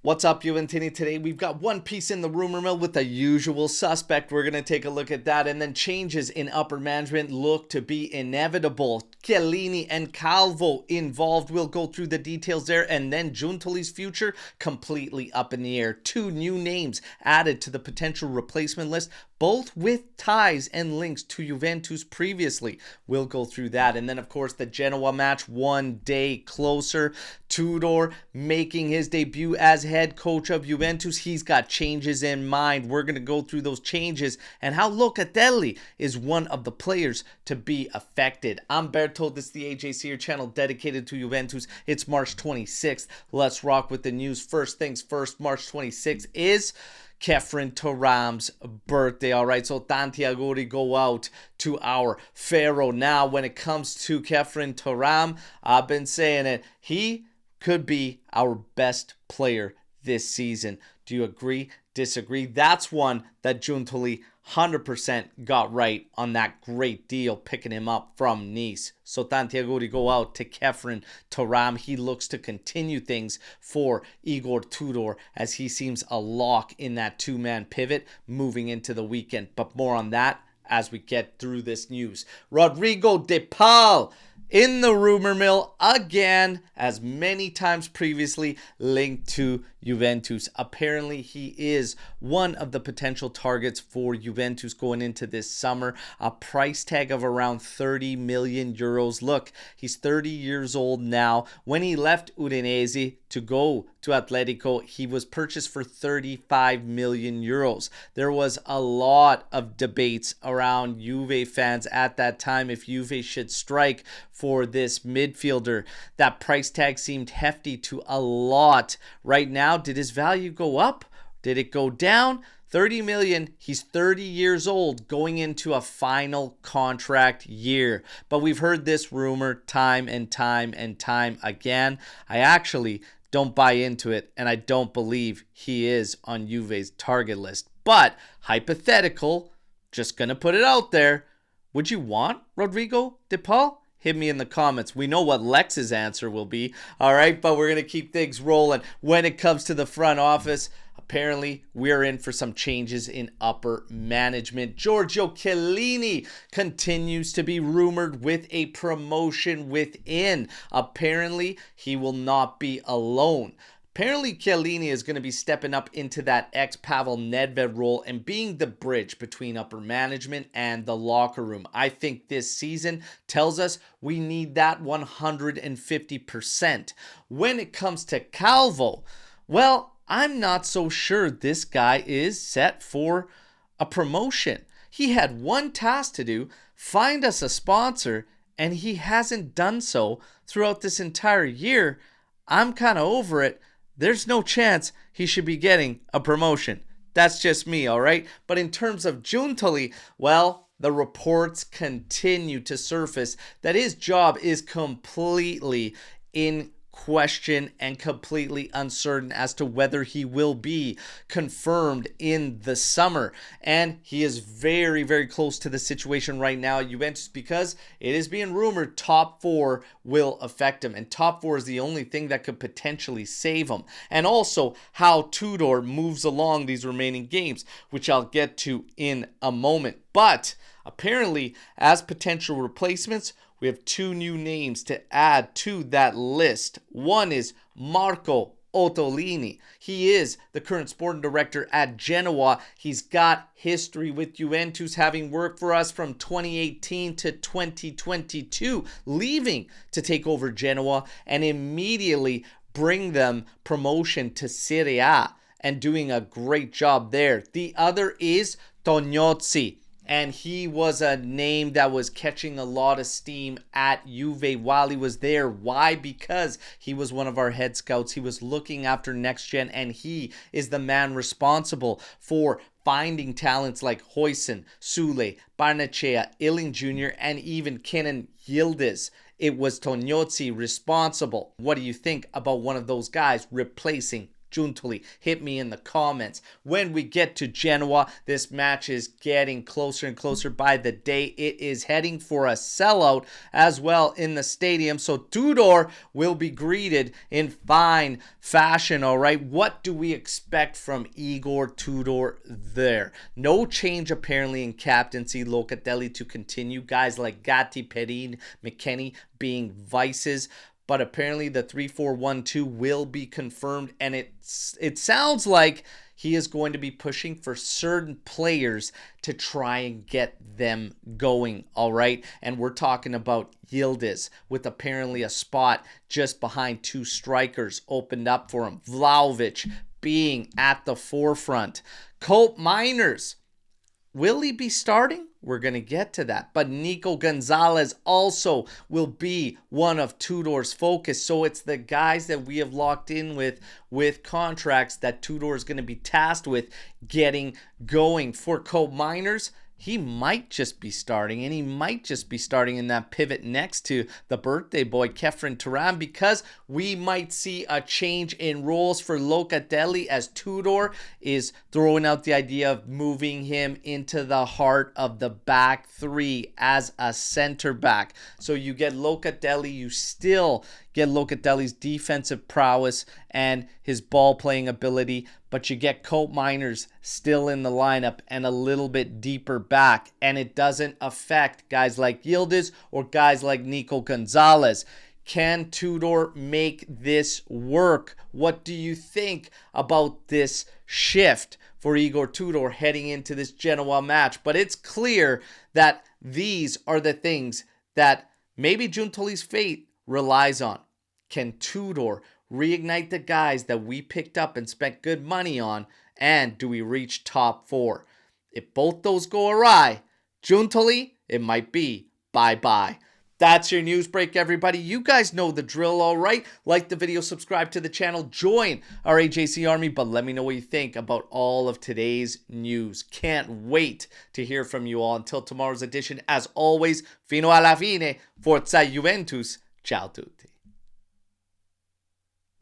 What's up, Juventini? Today we've got one piece in the rumor mill with the usual suspect. We're going to take a look at that, and then changes in upper management look to be inevitable. Chiellini and Calvo involved. We'll go through the details there, and then Giuntoli's future completely up in the air. Two new names added to the potential replacement list, both with ties and links to Juventus previously. We'll go through that, and then of course the Genoa match one day closer. Tudor making his debut as head coach of Juventus. He's got changes in mind. We're going to go through those changes and how Locatelli is one of the players to be affected. I'm Berto. This is the AJC channel dedicated to Juventus. It's March 26th. Let's rock with the news. First things first, March 26th is Khéphren Thuram's birthday. All right, so tanti auguri go out to our Pharaoh. Now, when it comes to Khéphren Thuram, I've been saying it. He could be our best player this season. Do you agree? Disagree? That's one that Giuntoli 100% got right on that great deal, picking him up from Nice. So tanti auguri go out to Khéphren Thuram. He looks to continue things for Igor Tudor as he seems a lock in that two-man pivot moving into the weekend. But more on that as we get through this news. Rodrigo De Paul in the rumor mill again, as many times previously linked to Juventus. Apparently, he is one of the potential targets for Juventus going into this summer. A price tag of around 30 million euros. Look, he's 30 years old now. When he left Udinese to go to Atletico, he was purchased for 35 million euros. There was a lot of debates around Juve fans at that time if Juve should strike for this midfielder. That price tag seemed hefty to a lot. Right now, did his value go up? Did it go down? 30 million, he's 30 years old going into a final contract year. But we've heard this rumor time and time and time again. I actually don't buy into it, and I don't believe he is on Juve's target list. But hypothetical, just gonna put it out there. Would you want Rodrigo De Paul? Hit me in the comments. We know what Lex's answer will be. All right, but we're going to keep things rolling. When it comes to the front office, apparently we're in for some changes in upper management. Giorgio Chiellini continues to be rumored with a promotion within. Apparently, he will not be alone. Apparently, Chiellini is going to be stepping up into that ex-Pavel Nedved role and being the bridge between upper management and the locker room. I think this season tells us we need that 150%. When it comes to Calvo, well, I'm not so sure this guy is set for a promotion. He had one task to do, find us a sponsor, and he hasn't done so throughout this entire year. I'm kind of over it. There's no chance he should be getting a promotion. That's just me, all right? But in terms of Giuntoli, well, the reports continue to surface that his job is completely in question and completely uncertain as to whether he will be confirmed in the summer. And he is very, very close to the situation right now at Juventus because it is being rumored top four will affect him. And top four is the only thing that could potentially save him. And also how Tudor moves along these remaining games, which I'll get to in a moment. But apparently, as potential replacements, we have two new names to add to that list. One is Marco Ottolini. He is the current sporting director at Genoa. He's got history with Juventus, having worked for us from 2018 to 2022, leaving to take over Genoa and immediately bring them promotion to Serie A and doing a great job there. The other is Tognozzi. And he was a name that was catching a lot of steam at Juve while he was there. Why? Because he was one of our head scouts. He was looking after next gen, and he is the man responsible for finding talents like Huijsen, Sule, Barnechea, Illing Jr., and even Kenan Yildiz. It was Tognozzi responsible. What do you think about one of those guys replacing Giuntoli? Hit me in the comments. When we get to Genoa, this match is getting closer and closer by the day. It is heading for a sellout as well in the stadium. So Tudor will be greeted in fine fashion, all right? What do we expect from Igor Tudor there? No change apparently in captaincy. Locatelli to continue. Guys like Gatti, Perin, McKennie being vices. But apparently the 3-4-1-2 will be confirmed, and it sounds like he is going to be pushing for certain players to try and get them going, all right? And we're talking about Yildiz with apparently a spot just behind two strikers opened up for him. Vlahovic being at the forefront. Colt Miners, will he be starting? We're going to get to that. But Nico Gonzalez also will be one of Tudor's focus. So it's the guys that we have locked in with contracts that Tudor is going to be tasked with getting going. For Colt Miners, he might just be starting, and he might just be starting in that pivot next to the birthday boy, Kefren Turan, because we might see a change in roles for Locatelli as Tudor is throwing out the idea of moving him into the heart of the back three as a center back. So you get Locatelli, you still get Locatelli's defensive prowess and his ball playing ability, but you get Colt Miners still in the lineup and a little bit deeper back, and it doesn't affect guys like Yildiz or guys like Nico Gonzalez. Can Tudor make this work? What do you think about this shift for Igor Tudor heading into this Genoa match? But it's clear that these are the things that maybe Giuntoli's fate relies on. Can Tudor reignite the guys that we picked up and spent good money on? And do we reach top four? If both those go awry, Giuntoli, it might be bye-bye. That's your news break, everybody. You guys know the drill, all right? Like the video, subscribe to the channel, join our AJC Army, but let me know what you think about all of today's news. Can't wait to hear from you all. Until tomorrow's edition, as always, fino alla fine, forza Juventus. Ciao tutti.